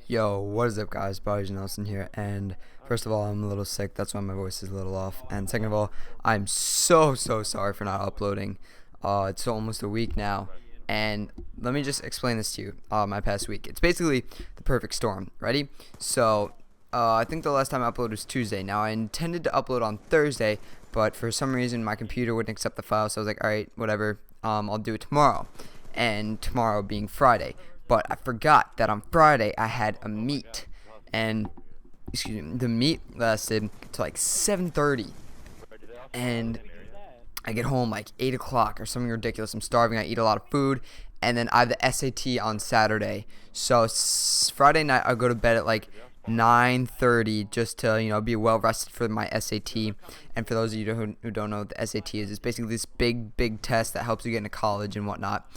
Yo, what is up, guys? Prodigy Nelson here, and first of all, I'm a little sick. That's why my voice is a little off. And second of all, I'm so sorry for not uploading. It's almost a week now, and let me just explain this to you. My past week, it's basically the perfect storm. Ready? So, I think the last time I uploaded was Tuesday. Now, I intended to upload on Thursday, but for some reason, my computer wouldn't accept the file, so I was like, all right, whatever. I'll do it tomorrow, and tomorrow being Friday. But I forgot that on Friday I had a meet, and the meet lasted till like 7:30, and I get home like 8 o'clock or something ridiculous. I'm starving. I eat a lot of food, and then I have the SAT on Saturday. So Friday night I go to bed at like 9:30 just to be well rested for my SAT. And for those of you who don't know what the SAT is, it's basically this big test that helps you get into college and whatnot.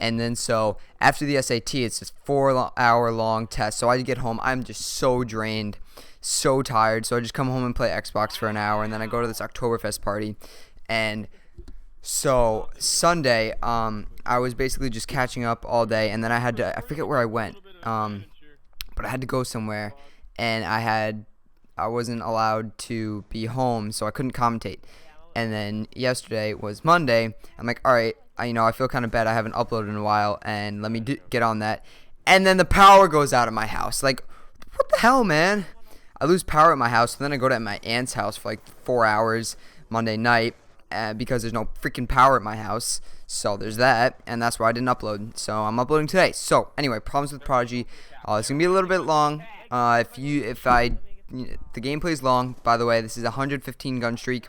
And then so after the SAT, it's this 4-hour long test. So I get home, I'm just so drained, so tired. So I just come home and play Xbox for an hour, and then I go to this Oktoberfest party. And so Sunday, I was basically just catching up all day, and then I forget where I went, but I had to go somewhere, and I wasn't allowed to be home, so I couldn't commentate. And then yesterday was Monday. I'm like, all right, I feel kind of bad. I haven't uploaded in a while, and let me get on that. And then the power goes out at my house. Like, what the hell, man? I lose power at my house, and then I go to my aunt's house for like 4 hours Monday night because there's no freaking power at my house. So there's that, and that's why I didn't upload. So I'm uploading today. So anyway, problems with Prodigy. It's gonna be a little bit long. The gameplay is long. By the way, this is a 115 gun streak.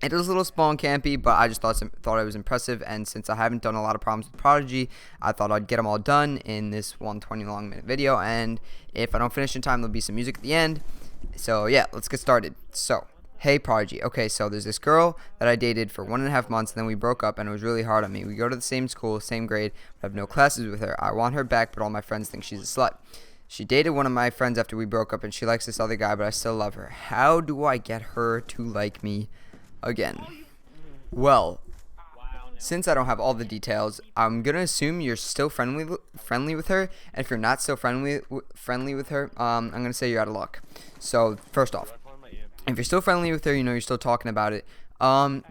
It was a little spawn campy, but I just thought it was impressive, and since I haven't done a lot of problems with Prodigy, I thought I'd get them all done in this 120 long minute video, and if I don't finish in time, there'll be some music at the end. So yeah, let's get started. So, hey Prodigy. Okay, so there's this girl that I dated for 1.5 months, and then we broke up, and it was really hard on me. We go to the same school, same grade, but I have no classes with her. I want her back, but all my friends think she's a slut. She dated one of my friends after we broke up, and she likes this other guy, but I still love her. How do I get her to like me again? Well, since I don't have all the details, I'm gonna assume you're still friendly with her, and if you're not still friendly with her, I'm gonna say you're out of luck. So first off, if you're still friendly with her, you're still talking about it,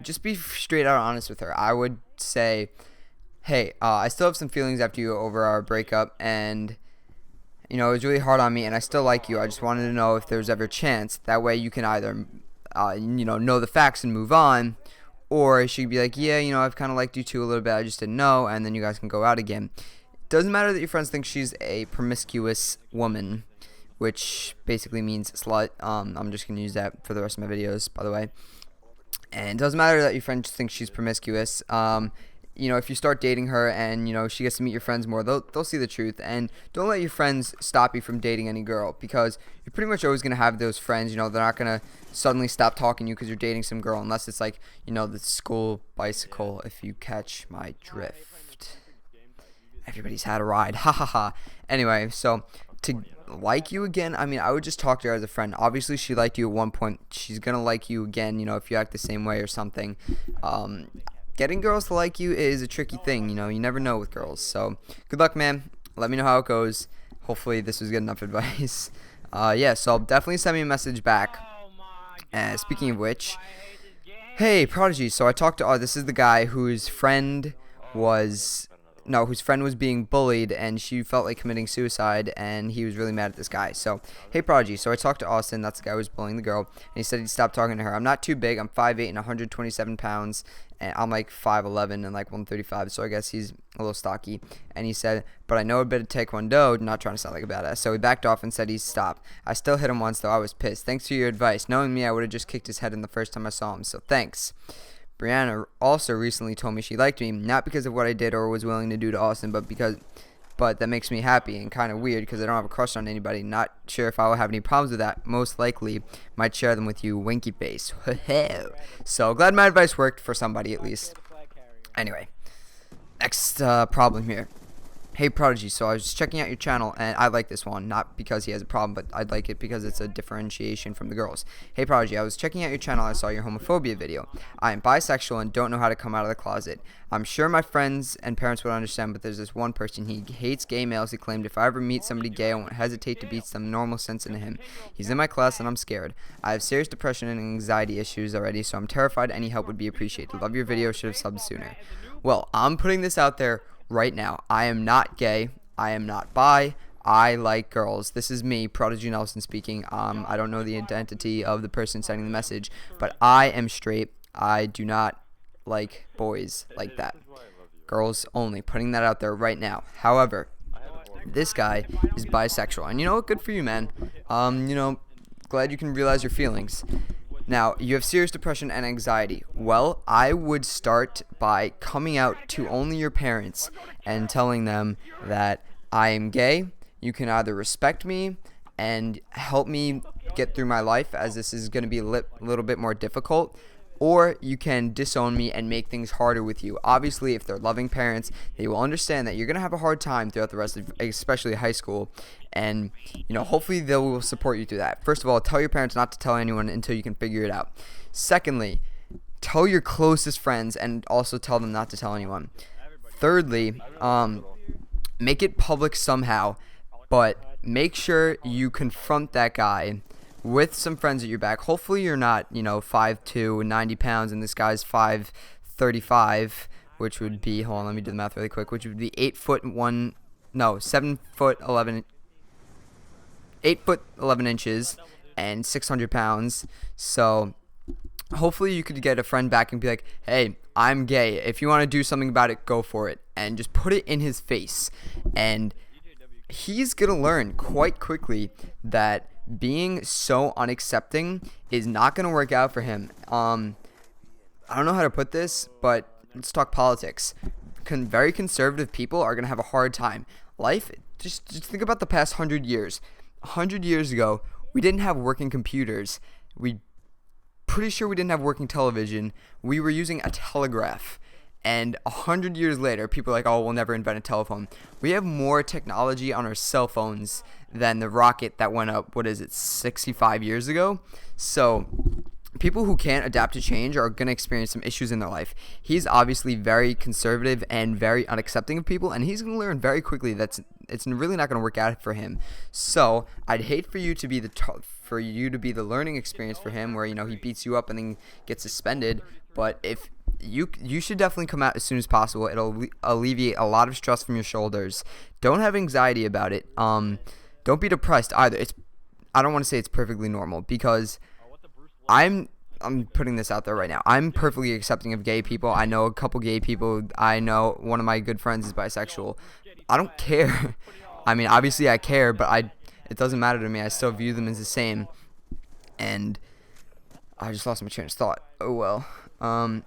just be straight out honest with her. I would say, hey, I still have some feelings after you over our breakup, and it was really hard on me, and I still like you. I just wanted to know if there's ever a chance. That way you can either know the facts and move on, or she'd be like, yeah, I've kind of liked you too a little bit, I just didn't know, and then you guys can go out again. Doesn't matter that your friends think she's a promiscuous woman, which basically means slut. I'm just gonna use that for the rest of my videos, by the way. And it doesn't matter that your friends think she's promiscuous. If you start dating her and she gets to meet your friends more, they'll see the truth. And don't let your friends stop you from dating any girl, because you're pretty much always gonna have those friends. They're not gonna suddenly stop talking to you because you're dating some girl, unless it's like the school bicycle. If you catch my drift, everybody's had a ride. Ha ha ha. Anyway, so to like you again, I would just talk to her as a friend. Obviously, she liked you at one point. She's gonna like you again. If you act the same way or something. Getting girls to like you is a tricky thing, you never know with girls. So, good luck, man. Let me know how it goes. Hopefully, this was good enough advice. Yeah, so definitely send me a message back. Speaking of which, hey, Prodigy. So I talked to, this is the guy whose friend was being bullied, and she felt like committing suicide, and he was really mad at this guy. So, hey Prodigy, so I talked to Austin, that's the guy who was bullying the girl, and he said he'd stop talking to her. I'm not too big, I'm 5'8" and 127 pounds, and I'm like 5'11" and like 135, so I guess he's a little stocky. And he said, but I know a bit of Taekwondo, not trying to sound like a badass. So he backed off and said he'd stop. I still hit him once, though. I was pissed. Thanks for your advice. Knowing me, I would have just kicked his head in the first time I saw him, so thanks. Brianna also recently told me she liked me, not because of what I did or was willing to do to Austin, but that makes me happy and kind of weird because I don't have a crush on anybody. Not sure if I will have any problems with that. Most likely might share them with you, winky face. So glad my advice worked for somebody at least. Anyway, next problem here. Hey Prodigy, so I was checking out your channel and I like this one, not because he has a problem, but I like it because it's a differentiation from the girls. Hey Prodigy, I was checking out your channel, I saw your homophobia video. I am bisexual and don't know how to come out of the closet. I'm sure my friends and parents would understand, but there's this one person, he hates gay males. He claimed if I ever meet somebody gay, I won't hesitate to beat some normal sense into him. He's in my class and I'm scared. I have serious depression and anxiety issues already, so I'm terrified. Any help would be appreciated. Love your video, should have subbed sooner. Well, I'm putting this out there right now. I am not gay. I am not bi. I like girls. This is me, Prodigy Nelson speaking. I don't know the identity of the person sending the message, but I am straight. I do not like boys like that. Girls only. Putting that out there right now. However, this guy is bisexual, and you know what? Good for you, man. Glad you can realize your feelings. Now, you have serious depression and anxiety. Well, I would start by coming out to only your parents and telling them that I am gay. You can either respect me and help me get through my life, as this is going to be a little bit more difficult, or you can disown me and make things harder with you. Obviously, if they're loving parents, they will understand that you're going to have a hard time throughout the rest of, especially high school, and hopefully they will support you through that. First of all, tell your parents not to tell anyone until you can figure it out. Secondly, tell your closest friends and also tell them not to tell anyone. Thirdly, make it public somehow, but make sure you confront that guy with some friends at your back. Hopefully you're not 5'2", 90 pounds, and this guy's 5'35", which would be, hold on, let me do the math really quick, which would be 7 foot 11 inches and 600 pounds. So hopefully you could get a friend back and be like, hey, I'm gay. If you want to do something about it, go for it. And just put it in his face. And he's going to learn quite quickly that being so unaccepting is not going to work out for him. I don't know how to put this, but let's talk politics. Very conservative people are going to have a hard time. Life, just think about the past 100 years. 100 years ago, we didn't have working computers. Pretty sure we didn't have working television. We were using a telegraph. And 100 years later, people are like, oh, we'll never invent a telephone. We have more technology on our cell phones than the rocket that went up, 65 years ago? So people who can't adapt to change are going to experience some issues in their life. He's obviously very conservative and very unaccepting of people, and he's going to learn very quickly that it's really not going to work out for him. So I'd hate for you to be the learning experience for him, where he beats you up and then gets suspended. But if you should definitely come out as soon as possible. It'll alleviate a lot of stress from your shoulders. Don't have anxiety about it. Don't be depressed either. I don't want to say it's perfectly normal, because I'm putting this out there right now. I'm perfectly accepting of gay people. I know a couple gay people. I know one of my good friends is bisexual. I don't care. I mean, obviously I care, but it doesn't matter to me. I still view them as the same. And I just lost my train of thought. Oh well.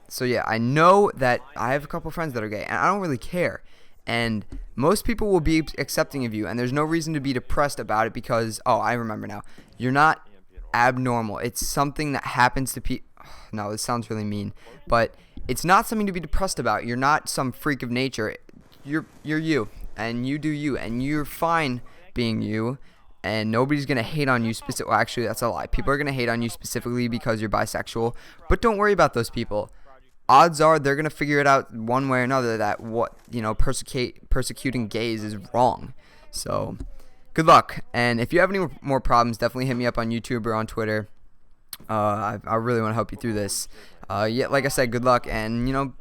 So yeah, I know that I have a couple friends that are gay, and I don't really care. And most people will be accepting of you, and there's no reason to be depressed about it, because, oh, I remember now. You're not abnormal. It's something that happens to people. No, this sounds really mean, but it's not something to be depressed about. You're not some freak of nature. You're you, and you do you, and you're fine being you. And nobody's going to hate on you specifically. Well, actually, that's a lie. People are going to hate on you specifically because you're bisexual. But don't worry about those people. Odds are they're going to figure it out one way or another that persecuting gays is wrong. So good luck. And if you have any more problems, definitely hit me up on YouTube or on Twitter. I really want to help you through this. Like I said, good luck. And,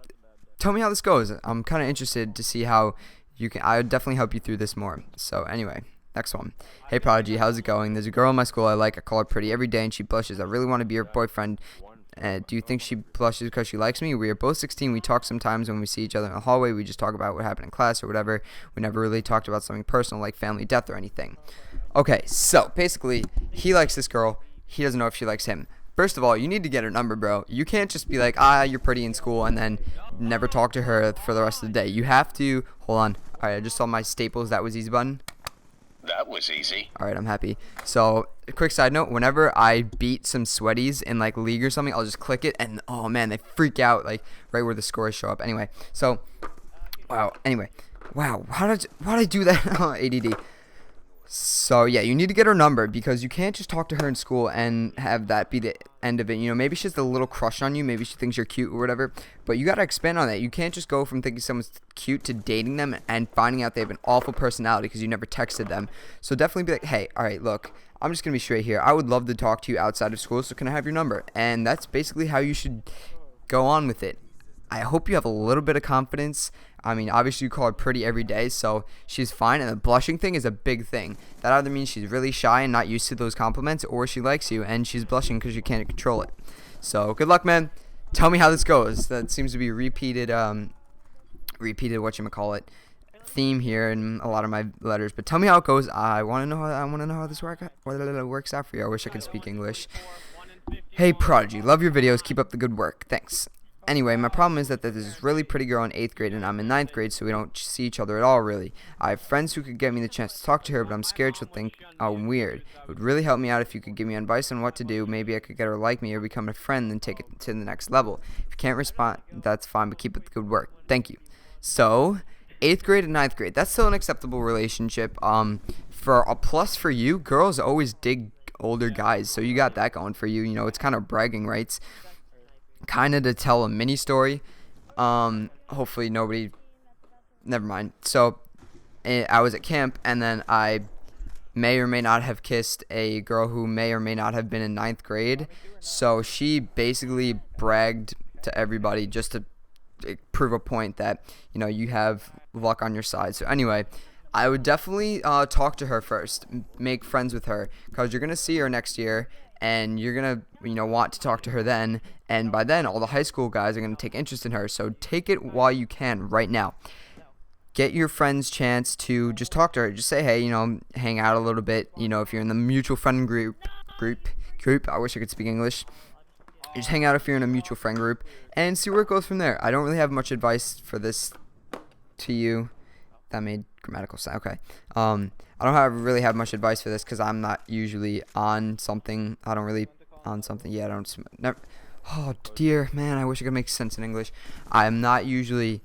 tell me how this goes. I'm kind of interested to see how you can. I would definitely help you through this more. So anyway. Next one. Hey Prodigy, how's it going? There's a girl in my school I like. I call her pretty every day and she blushes. I really want to be her boyfriend. Do you think she blushes because she likes me? We are both 16. We talk sometimes when we see each other in the hallway. We just talk about what happened in class or whatever. We never really talked about something personal like family, death, or anything. Okay, so basically, he likes this girl. He doesn't know if she likes him. First of all, you need to get her number, bro. You can't just be like, you're pretty in school, and then never talk to her for the rest of the day. You have to, hold on. All right, I just saw my Staples That Was Easy button. That was easy. Alright, I'm happy. So, a quick side note, whenever I beat some sweaties in like League or something, I'll just click it and oh man, they freak out like right where the scores show up. Anyway, so Wow. Anyway, wow. Why did I do that? ADD. So yeah, you need to get her number because you can't just talk to her in school and have that be the end of it. You know, maybe she has a little crush on you, maybe she thinks you're cute or whatever, but you gotta expand on that. You can't just go from thinking someone's cute to dating them and finding out they have an awful personality because you never texted them. So definitely be like, hey, all right, look, I'm just gonna be straight here. I would love to talk to you outside of school, so can I have your number? And that's basically how you should go on with it. I hope you have a little bit of confidence. I mean, obviously you call her pretty every day, so she's fine. And the blushing thing is a big thing. That either means she's really shy and not used to those compliments, or she likes you and she's blushing because you can't control it. So good luck, man. Tell me how this goes. That seems to be repeated whatchamacallit theme here in a lot of my letters. But tell me how it goes. I want to know how this works out for you. I wish I could speak English. Hey Prodigy, love your videos. Keep up the good work. Thanks. Anyway, my problem is that there's this really pretty girl in 8th grade and I'm in 9th grade, so we don't see each other at all, really. I have friends who could get me the chance to talk to her, but I'm scared she'll think I'm weird. It would really help me out if you could give me advice on what to do. Maybe I could get her to like me or become a friend and take it to the next level. If you can't respond, that's fine, but keep up the good work. Thank you. So, 8th grade and 9th grade, that's still an acceptable relationship. For a plus for you, girls always dig older guys, so you got that going for you. You know, it's kind of bragging rights. Kind of to tell a mini story. Hopefully nobody. Never mind. So, I was at camp, and then I may or may not have kissed a girl who may or may not have been in 9th grade. So she basically bragged to everybody just to prove a point that you have luck on your side. So anyway, I would definitely talk to her first, make friends with her, because you're gonna see her next year. And you're going to, want to talk to her then. And by then, all the high school guys are going to take interest in her. So take it while you can right now. Get your friends chance to just talk to her. Just say, hey, hang out a little bit. If you're in the mutual friend group. I wish I could speak English. Just hang out if you're in a mutual friend group and see where it goes from there. I don't really have much advice for this to you. That made grammatical sense. Okay. I don't really have much advice for this because I'm not usually on something. I don't really on something. Yeah, I don't. Never. Oh dear, man. I wish I could make sense in English. I'm not usually.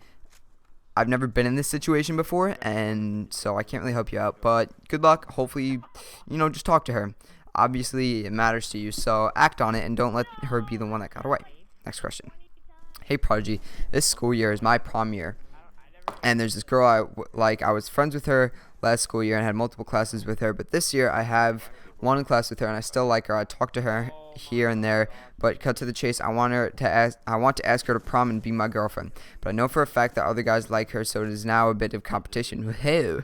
I've never been in this situation before, and so I can't really help you out. But good luck. Hopefully, just talk to her. Obviously, it matters to you, so act on it and don't let her be the one that got away. Next question. Hey Prodigy, this school year is my prom year. And there's this girl I was friends with her last school year and had multiple classes with her. But this year I have one class with her and I still like her. I talk to her here and there. But cut to the chase, I want to ask her to prom and be my girlfriend. But I know for a fact that other guys like her, so it is now a bit of competition. Woohoo!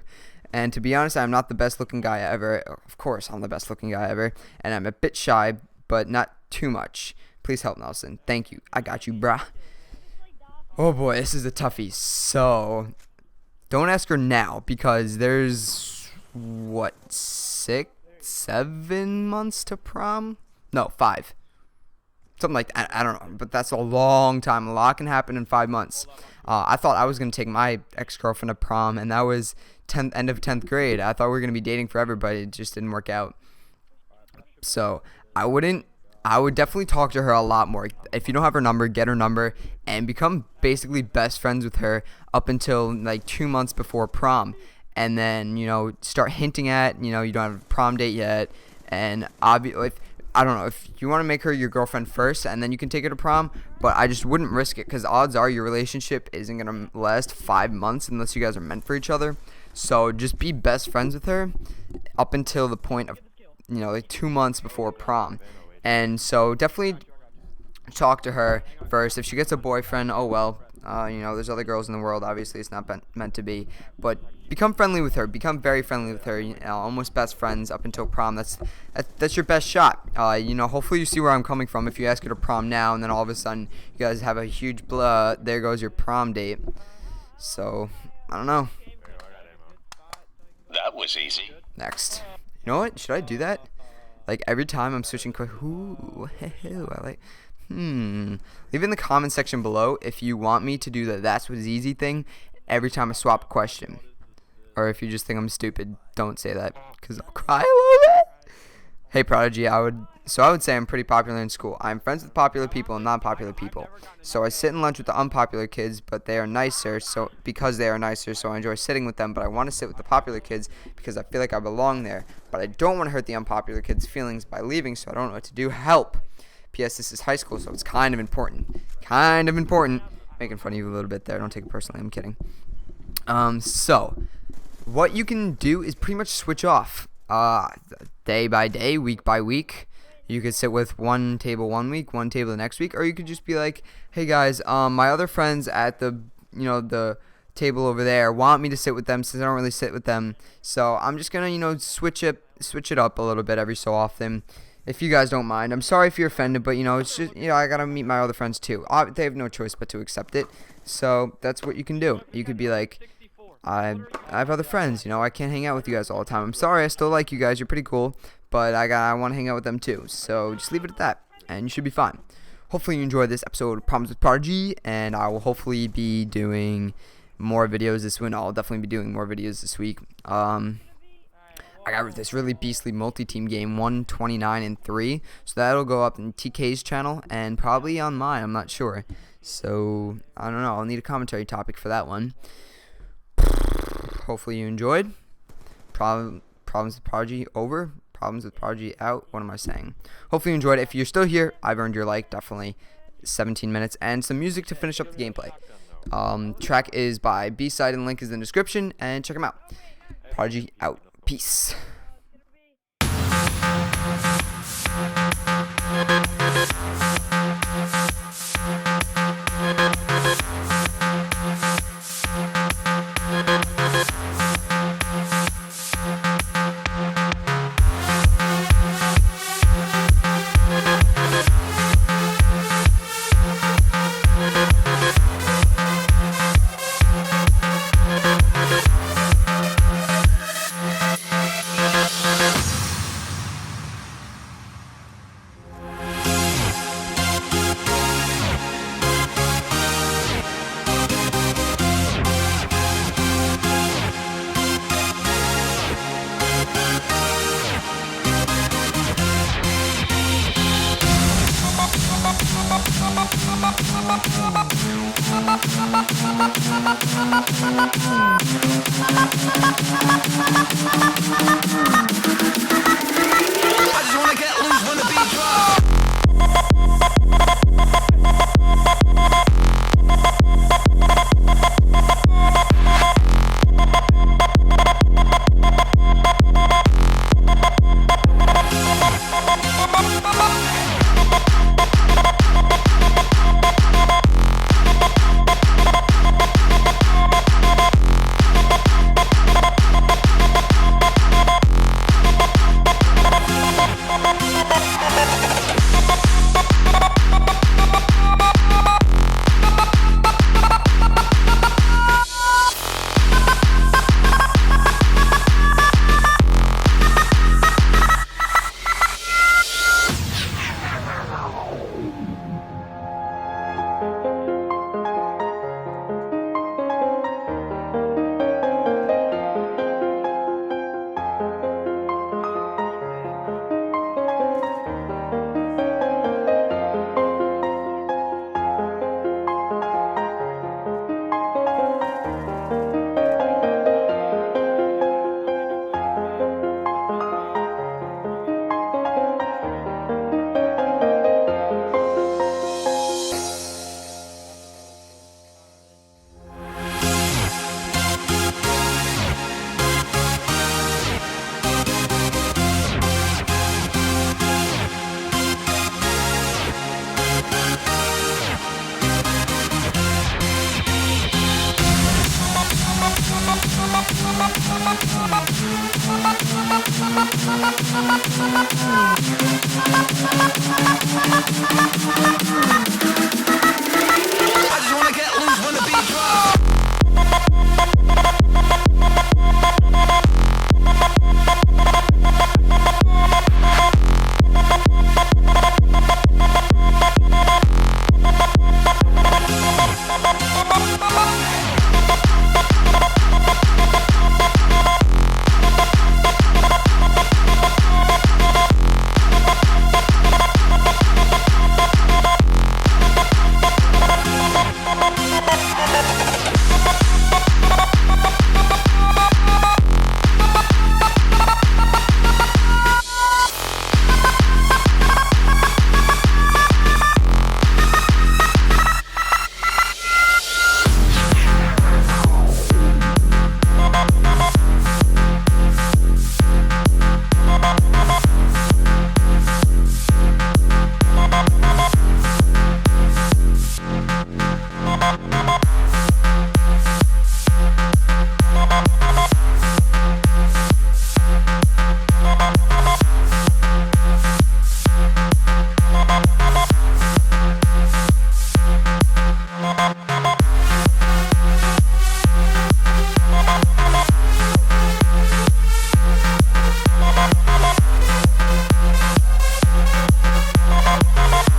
And to be honest, I'm not the best looking guy ever. Of course, I'm the best looking guy ever. And I'm a bit shy, but not too much. Please help, Nelson. Thank you. I got you, brah. Oh boy, this is a toughie. So, don't ask her now because there's, 6, 7 months to prom? No, 5. Something like that. I don't know, but that's a long time. A lot can happen in 5 months. I thought I was going to take my ex-girlfriend to prom, and that was end of 10th grade. I thought we were going to be dating forever, but it just didn't work out. So, I would definitely talk to her a lot more. If you don't have her number, get her number and become basically best friends with her up until like 2 months before prom. And then, start hinting at, you don't have a prom date yet. And I don't know, if you want to make her your girlfriend first and then you can take her to prom, but I just wouldn't risk it because odds are your relationship isn't going to last 5 months unless you guys are meant for each other. So just be best friends with her up until the point of, like 2 months before prom. And so definitely talk to her first. If she gets a boyfriend, oh well. There's other girls in the world. Obviously, it's not meant to be. But become friendly with her. Become very friendly with her. Almost best friends up until prom. That's your best shot. Hopefully you see where I'm coming from. If you ask her to prom now, and then all of a sudden you guys have a huge there goes your prom date. So I don't know. That was easy. Next. You know what? Should I do that? Like every time I'm switching leave in the comment section below if you want me to do the that's was easy thing every time I swap a question. Or if you just think I'm stupid, don't say that because I'll cry a little bit. Hey Prodigy, I would say I'm pretty popular in school. I'm friends with popular people and non-popular people. So I sit in lunch with the unpopular kids, but they are nicer, so because they are nicer, so I enjoy sitting with them, but I want to sit with the popular kids because I feel like I belong there. But I don't want to hurt the unpopular kids' feelings by leaving, so I don't know what to do. Help. PS, this is high school, so it's kind of important. Kind of important. Making fun of you a little bit there. Don't take it personally. I'm kidding. So what you can do is pretty much switch off. Day by day, week by week. You could sit with one table one week, one table the next week, or you could just be like, hey guys, my other friends at the table over there want me to sit with them since I don't really sit with them. So I'm just gonna, switch it up a little bit every so often. If you guys don't mind, I'm sorry if you're offended, but it's just I gotta meet my other friends too. They have no choice but to accept it. So that's what you can do. You could be like, I have other friends, I can't hang out with you guys all the time. I'm sorry, I still like you guys, you're pretty cool, but I want to hang out with them too. So just leave it at that, and you should be fine. Hopefully you enjoyed this episode of Problems with Prodigy, and I will hopefully be doing more videos this week. I'll definitely be doing more videos this week. I got this really beastly multi-team game, 129-3, so that'll go up in TK's channel and probably on mine, I'm not sure. So I don't know, I'll need a commentary topic for that one. Hopefully you enjoyed. Problems with Prodigy over. Problems with Prodigy out. What am I saying? Hopefully you enjoyed it. If you're still here, I've earned your like, definitely. 17 minutes and some music to finish up the gameplay. Track is by B-Side and link is in the description, and check them out. Prodigy out. Peace. I just wanna get loose when the beat drops.